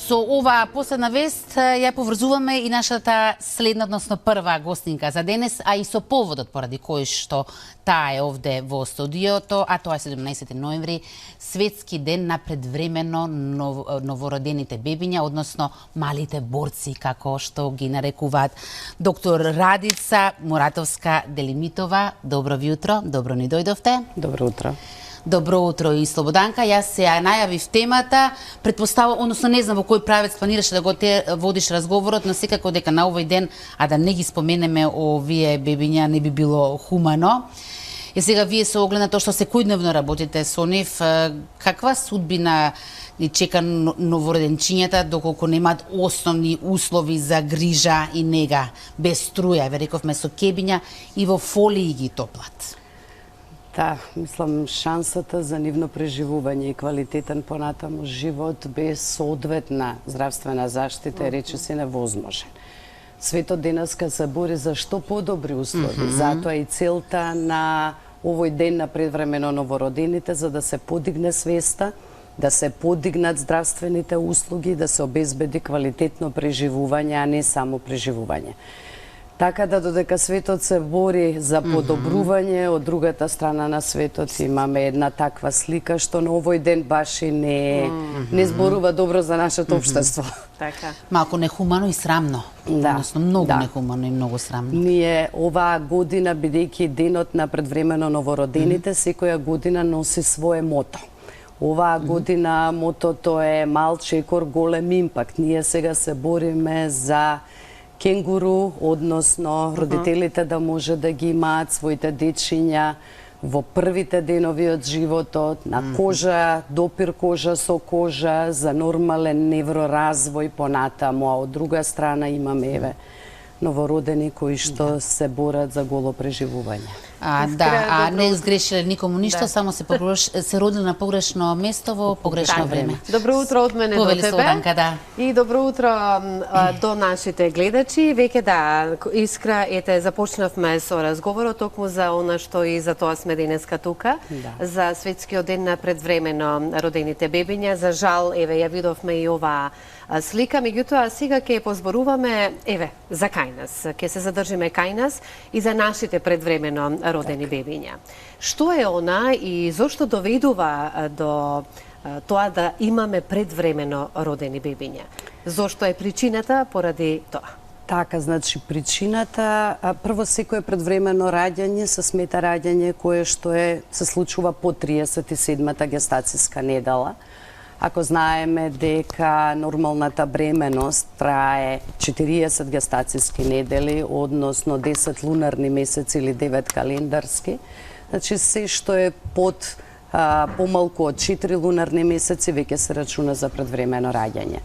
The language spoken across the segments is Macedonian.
Со ова последна вест ја поврзуваме и нашата следна, односно прва гостинка за денес, а и со поводот поради кој што таа е овде во студиото, а тоа е 17 ноември, светски ден на предвремено новородените бебиња, односно малите борци, како што ги нарекуваат. Доктор Радица Муратовска-Делимитова, добро ви утро, добро ни дојдовте. Добро утро. Добро утро и Слободанка. Јас се ја најавив темата, предпоставувам, односно не знам во кој правец планираше да го водиш разговорот, но секако дека на овој ден, а да не ги споменеме овие бебиња, не би било хумано. И сега вие со оглед на тоа што секојдневно работите со нив, каква судбина ни чека новороденчињата доколку немаат основни услови за грижа и нега, без струја, ве рековме со кебиња и во фолии ги топлат? Да, мислам, шансата за нивно преживување и квалитетен понатаму живот без соодветна здравствена заштита е речиси невозможен. Светот денеска се бори за што подобри услови, затоа и целта на овој ден на предвремено новородените за да се подигне свеста, да се подигнат здравствените услуги, да се обезбеди квалитетно преживување, а не само преживување. Така да додека светот се бори за подобрување, од другата страна на светот имаме една таква слика што на овој ден баш и не зборува добро за нашето општество. Така. Малку нехумано и срамно. Да. Односно многу нехумано и многу срамно. Ние оваа година, бидејќи денот на предвремено новородените, секоја година носи свое мото. Оваа година мотото е мал чекор, голем импакт. Ние сега се бориме за кенгуру, односно родителите да може да ги имаат своите дечиња во првите денови од животот, на кожа, допир кожа со кожа, за нормален невроразвој понатаму, а од друга страна имаме новородени кои што се борат за голо преживување. Не сгрешиле никому ништо, само се родили на погрешно место во погрешно време. Добро утро од мене до тебе. Слободанка, да. И добро утро до нашите гледачи. Веќе Искра, започнавме со разговорот токму за она што и за тоа сме денеска тука, за светскиот ден на предвремено родените бебиња. За жал, ја видовме и оваа слика, меѓутоа сега ќе позборуваме за кај нас. Ќе се задржиме кај нас и за нашите предвремено родени бебиња. Што е она и зошто доведува до тоа да имаме предвремено родени бебиња? Зошто е причината поради тоа? Така, значи причината, прво секое предвремено раѓање се смета раѓање кое што се случува по 37-та гестацијска недела. Ако знаеме дека нормалната бременост трае 40 гестацијски недели, односно 10 лунарни месеци или 9 календарски, значи се што е под помалку од 4 лунарни месеци веќе се рачуна за предвремено раѓање.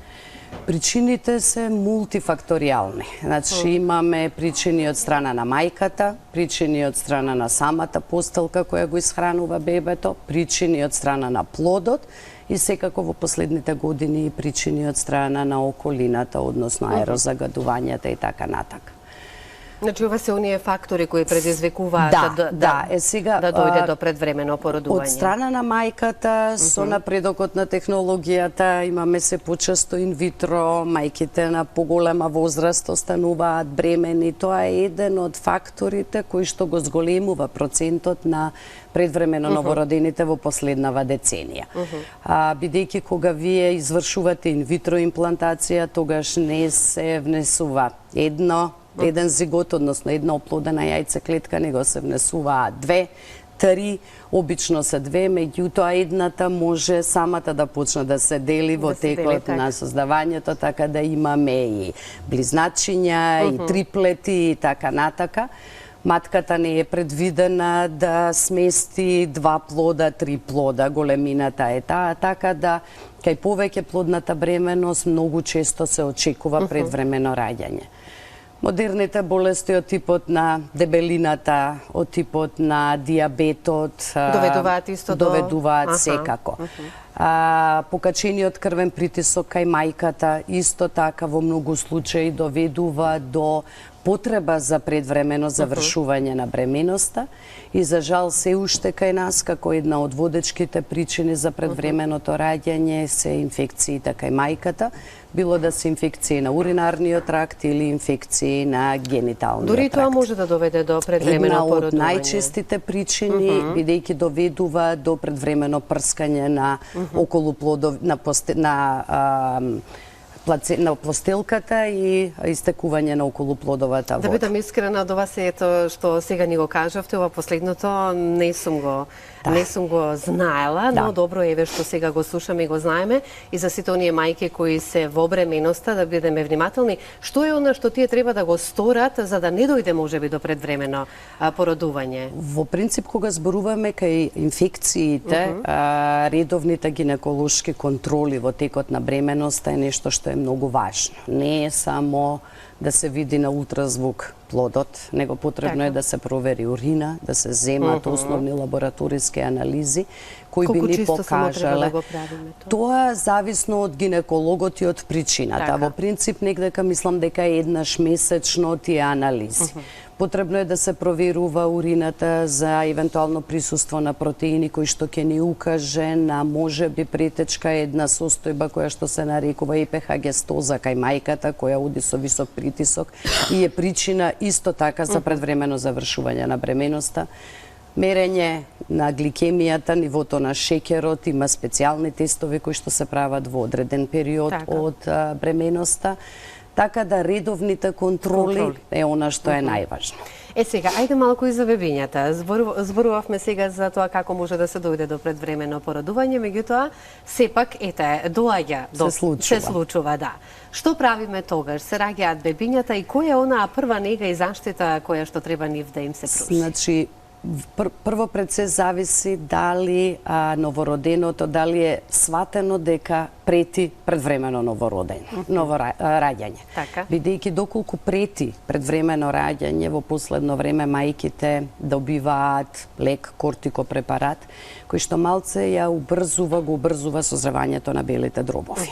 Причините се мултифакторијални. Значи имаме причини од страна на мајката, причини од страна на самата постелка која го исхранува бебето, причини од страна на плодот и секако во последните години и причини од страна на околината, односно аерозагадувањата и така натака. Значи, ова се оние фактори кои предизвикуваат да дојде до предвремено породување. Од страна на мајката, со напредокот на технологијата, имаме се почесто инвитро, мајките на поголема возраст остануваат бремени. Тоа е еден од факторите кои што го зголемува процентот на предвремено новородените во последнава деценија. Бидејќи кога вие извршувате инвитро имплантација, тогаш не се внесува еден зигот, односно една оплодена јајцеклетка, него се внесуваат 2, 3, обично се 2, меѓутоа едната може самата да почне да се дели во текот на создавањето, така да имаме и близначиња, и триплети и така натака. Матката не е предвидена да смести 2 плода, 3 плода, големината е таа, така да кај повеќе плодната бременост многу често се очекува предвремено раѓање. Модерните болести од типот на дебелината, од типот на диабетот доведуваат секако. Покачениот крвен притисок кај мајката исто така во многу случаи доведува до потреба за предвремено завршување на бременоста и за жал се уште кај нас како една од водечките причини за предвременото раѓање се инфекциите кај мајката, било да се инфекции на уринарниот тракт или инфекции на гениталниот Дури тракт. тоа може да доведе до предвремено Една од породување. најчестите причини, бидејќи доведува до предвремено прскање на околу плодов, на плостелката и истекување на околуплодовата вода. Да бидам искрена, до вас е ето што сега ни го кажавте, ова последното не сум го знаела, но добро еве што сега го слушаме и го знаеме, и за сите оние мајки кои се во бременоста да бидеме внимателни. Што е она што тие треба да го сторат за да не дојде можеби до предвремено породување? Во принцип, кога зборуваме кај инфекциите, редовните гинеколошки контроли во текот на бременоста е нешто што е многу важно. Не е само да се види на ултразвук плодот, него потребно е да се провери урина, да се земат основни лабораториски анализи кои би ни покажале. Тоа зависно од гинекологот и од причината. Во принцип, некдека мислам дека еднаш месечно тие анализи. Потребно е да се проверува урината за евентуално присуство на протеини кои што ќе ни укаже на можеби претечка една состојба која што се нарекува епихагестоза кај мајката, која оди со висок притисок и е причина исто така за предвремено завршување на бременоста. Мерење на гликемијата, нивото на шеќерот, има специјални тестови кои што се прават во одреден период од бременоста. Така да редовните контроли е она што е најважно. Сега, ајде малку и за бебињата. Зборувавме сега за тоа како може да се дојде до предвремено породување, меѓутоа, сепак, доаѓа, се случува, да. Што правиме тогаш? Се раѓаат бебињата и која е онаа прва нега и заштита која што треба нив да им се пруži? Значи, прво пред се зависи дали новороденото, дали е сватено дека прети предвремено раѓање. Бидејќи доколку прети предвремено раѓање, во последно време мајките добиваат лек кортикопрепарат, кој што малце го убрзува созревањето на белите дробови.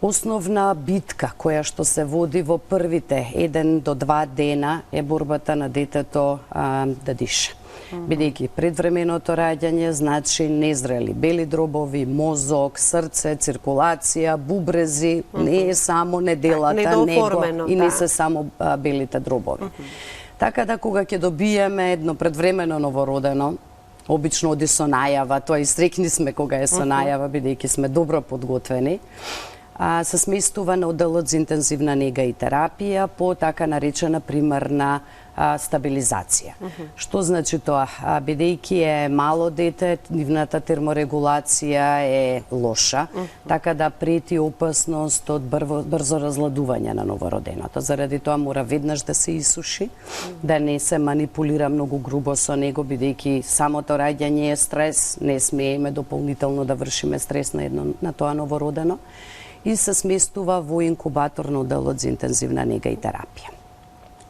Основна битка која што се води во првите 1 до 2 дена е борбата на детето да диша. Бидејќи предвременото раѓање значи незрели бели дробови, мозок, срце, циркулација, бубрези, не е само неделата, него и не се само белите дробови. Така да кога ќе добиеме едно предвремено новородено, обично оди со најава, тоа и срекни сме кога е со најава, бидејќи сме добро подготвени, се сместува на оделот за интензивна нега и терапија по така наречена примарна стабилизација. Што значи тоа? Бидејќи е мало дете, нивната терморегулација е лоша, така да прети опасност од брзо разладување на новороденото. Заради тоа мора веднаш да се исуши, да не се манипулира многу грубо со него, бидејќи самото раѓање е стрес, не смееме дополнително да вршиме стрес на тоа новородено, и се сместува во инкубаторно оделот за интензивна нега и терапија.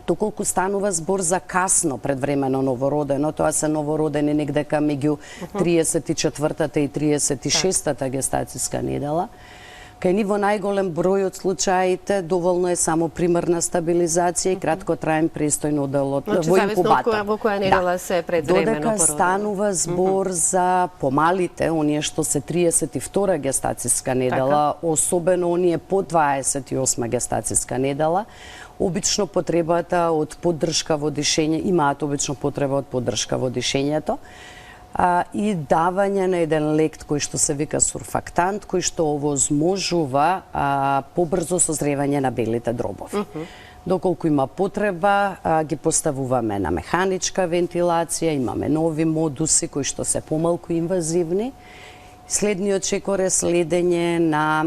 Доколку станува збор за касно предвремено новородено, тоа се новородени негдека меѓу 34-та и 36-та гестацијска недела, кај ниво најголем број од случаите доволно е само примарна стабилизација и краткотраен престој на оделот во инкубатор. Во која недела се предвремено породено. Додека станува збор за помалите, оние што се 32-та гестацијска недела, особено оние по 28-та гестацијска недела, обично потребата од поддршка во дишење, имаат обично потреба од поддршка во дишењето, и давање на еден лек кој што се вика сурфактант, кој што овозможува побрзо созревање на белите дробови. Доколку има потреба, ги поставуваме на механичка вентилација, имаме нови модуси кои што се помалку инвазивни. Следниот чекор е следење на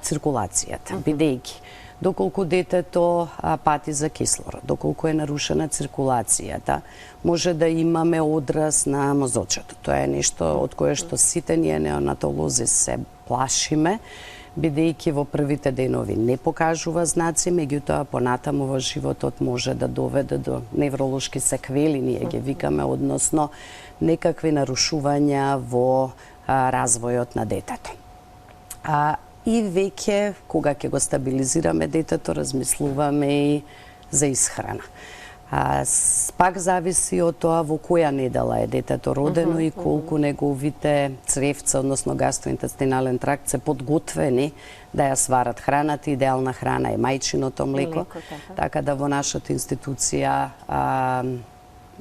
циркулацијата, бидејќи доколку детето пати за кислород, доколку е нарушена циркулацијата, може да имаме одраз на мозочето. Тоа е нешто од кое што сите ние неонатолози се плашиме, бидејќи во првите денови не покажува знаци, меѓутоа понатаму во животот може да доведе до невролошки секвели, ние ги викаме, односно некакви нарушувања во развојот на детето. И веќе, кога ќе го стабилизираме детето, размислуваме и за исхрана. Пак зависи од тоа во која недела е детето родено и колку неговите цревца, односно гастроинтестинален тракт, се подготвени да ја сварат храната. Идеална храна е мајчиното млеко, така да во нашата институција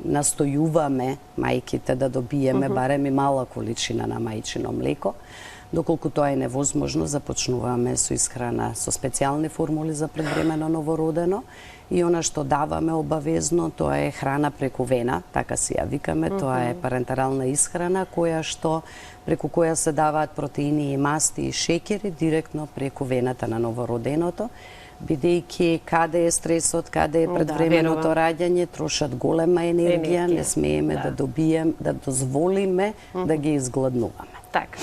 настојуваме мајките да добиеме барем и мала количина на мајчино млеко. Доколку тоа е невозможно, започнуваме со исхрана со специјални формули за предвремено новородено. И она што даваме обавезно, тоа е храна преку вена, така си ја викаме, тоа е парентерална исхрана, преку која се даваат протеини и масти и шеќери директно преку вената на новороденото, бидејќи каде е стресот, каде е предвременото раѓање, трошат голема енергија, не смееме да дозволиме да ги изгладнуваме. Така.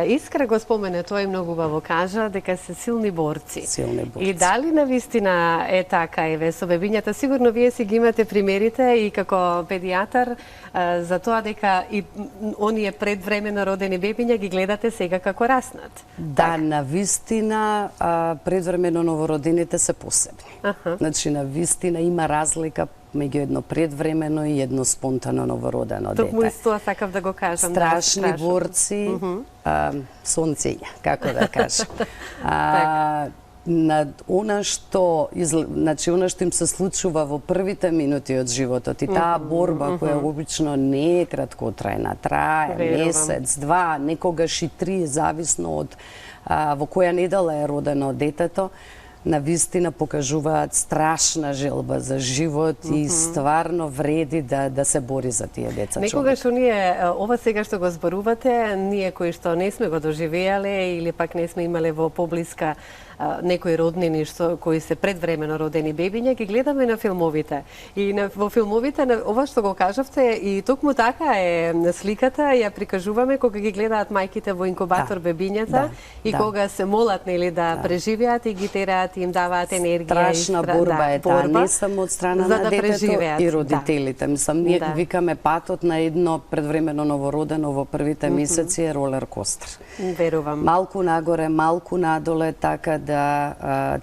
Искра го спомене, тоа и многу убаво кажа, дека се силни борци. Силни борци. И дали навистина е така, еве, со бебињата? Сигурно вие си ги имате примерите и како педијатар за тоа дека и оние предвремено родени бебиња ги гледате сега како раснат. Да, навистина предвремено новородените се посебни. Значи, навистина има разлика меѓу едно предвремено и едно спонтано новородено дете. Токму исто сакав да го кажам. Страшни борци, сонцења, како да кажам. На она што им се случува во првите минути од животот и таа борба која обично не е краткотрајна, трае месец, два, некогаш и 3, зависно од во која недела е родено детето, навистина покажуваат страшна желба за живот и стварно вреди да се бори за тие деца. Некогаш оние, ова сега што го зборувате, ние кои што не сме го доживеале или пак не сме имале во поблиска некои роднини кои се предвремено родени бебиња, ги гледаме на филмовите. И во филмовите, ова што го кажавте, и токму така е сликата, ја прикажуваме кога ги гледаат мајките во инкубатор бебињата и кога се молат нели да преживеат и ги тераат и им даваат енергија. Страшна борба е таа, не само од страна на детето и родителите. Мислам, ние викаме патот на едно предвремено новородено во првите месеци е ролер костер. Верувам. Малку нагоре, малку надоле, така да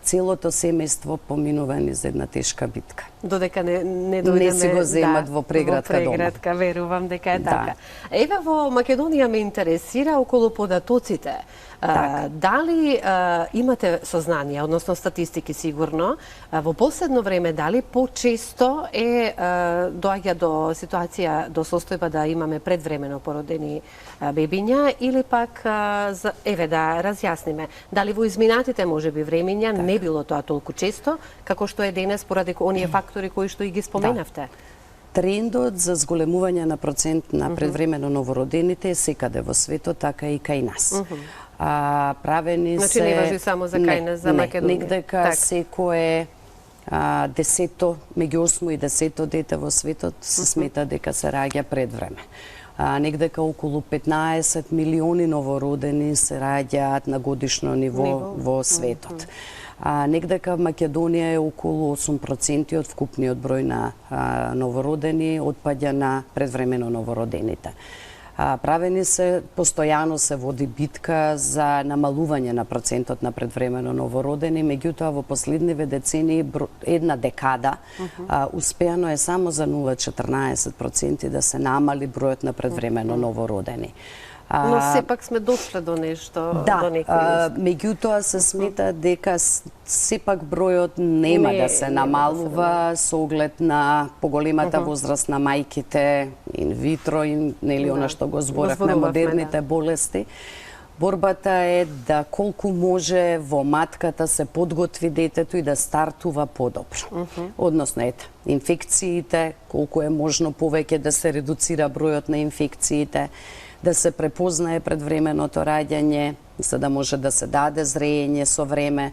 целото семејство поминува низ една тешка битка. Додека не дојдеме... Не си го земат во преградка дома. Во преградка, верувам дека е така. Еве во Македонија ме интересира околу податоците. Дали имате сознание, односно статистики сигурно, во последно време дали почесто доаѓа до ситуација, до состојба да имаме предвремено породени бебиња или пак, еве да разјасниме, дали во изминатите можеби времиња не било тоа толку често, како што е денес поради оние фактори кои што и ги споменавте? Трендот за зголемување на процент на предвремено новородените е секаде во светот, така и кај нас. Правени се... Значи не важи само за кај нас, за Македонија? Негдека секое десето, меѓу 8 и 10 дете во светот се смета дека се раѓа пред време. Негдека околу 15 милиони новородени се раѓаат на годишно ниво во светот. Негдека Македонија е околу 8% од вкупниот број на новородени отпаѓа на предвремено новородените. Правени се, постојано се води битка за намалување на процентот на предвремено новородени, меѓутоа во последниве децении една декада успеано е само за 0,14% да се намали бројот на предвремено новородени. Но сепак сме дошле до нешто, до некој. Да, меѓутоа се смета дека сепак бројот нема да се намалува со оглед на поголемата возраст на мајките, инвитро, нели она што го зборевме, модерните болести. Борбата е да колку може во матката се подготви детето и да стартува подобро. Односно, инфекциите, колку е можно повеќе да се редуцира бројот на инфекциите, да се препознае предвременото раѓање, за да може да се даде зреење со време,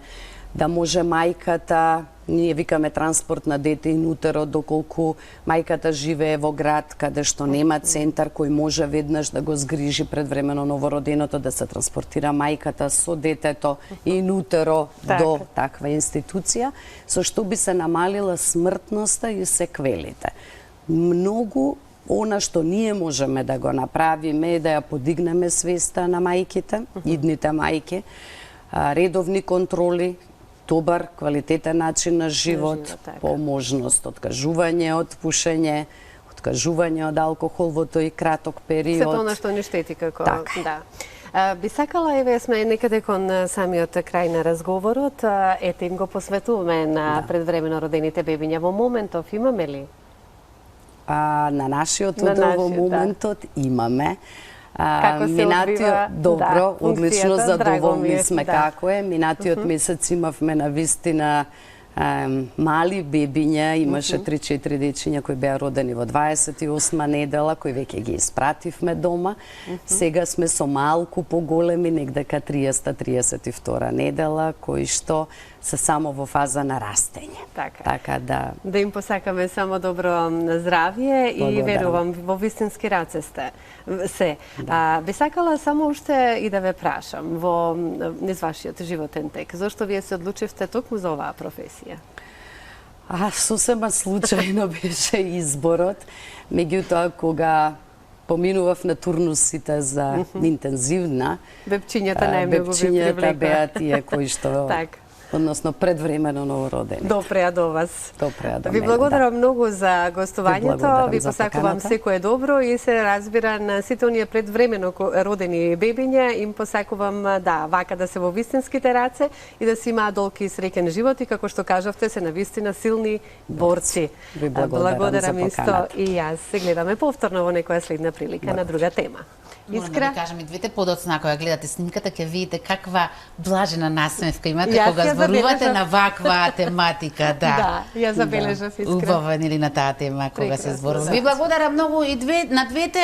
да може мајката, ние викаме транспорт на дете in utero, доколку мајката живее во град каде што нема центар кој може веднаш да го згрижи предвремено новороденото, да се транспортира мајката со детето in utero до таква институција, со што би се намалила смртноста и секвелите. Многу она што ние можеме да го направиме е да ја подигнеме свеста на мајките, идните мајки, редовни контроли, добар, квалитетен начин на живот, така. по можност откажување од пушење, откажување од алкохол во тој краток период. Сето она што не штети како... Така. Да. Би сакала, еве, сме некаде кон самиот крај на разговорот, ете им го посветуваме на предвремено родените бебиња. Во моментов имаме ли? На нашиот На одел во нашиот, да. моментот имаме. Како се одвива, добро, да, одлично, функцијата, драго ми задоволни е, сме да. како е. Минатиот месец имавме на вистина мали бебиња, имаше 3-4 дечиња кои беа родени во 28 недела, кои веќе ги испративме дома. Сега сме со малку поголеми, негдека 30-32 недела, кои што се само во фаза на растење. Така да... Да им посакаме само добро здравје и Благодарам. верувам во вистински раце сте се. Би сакала само уште и да ве прашам во низ вашиот животен тек. Зошто вие се одлучивте токму за оваа професија? Сосема случајно беше изборот, меѓутоа кога поминував на турнусите за интензивна, Бебчињата најмногу ви бебчињата привлекла. беа тие кои што Так. односно предвремено новородени. Допреа до вас. Допреа до Ви мене, благодарам многу за Ви гостувањето. благодарам Ви за посакувам поканата. секое добро и се разбира на сите оние предвремено родени бебиња. Им посакувам да, вака да се во вистинските раце и да си имаат долг и среќен живот и како што кажавте се навистина силни борци. Ви благодарам за исто поканата. и јас. Се гледаме повторно во некоја следна прилика на друга тема. Морам да ви кажам и двете подоцна, кога гледате снимката, ќе видите каква блажена насмевка имате Јас кога ја зборувате забележав. на ваква тематика, да. Да, ја забележав искрено. Убава нели на таа тема кога се Прекрасно, зборува. да. Ви благодарам многу и на двете.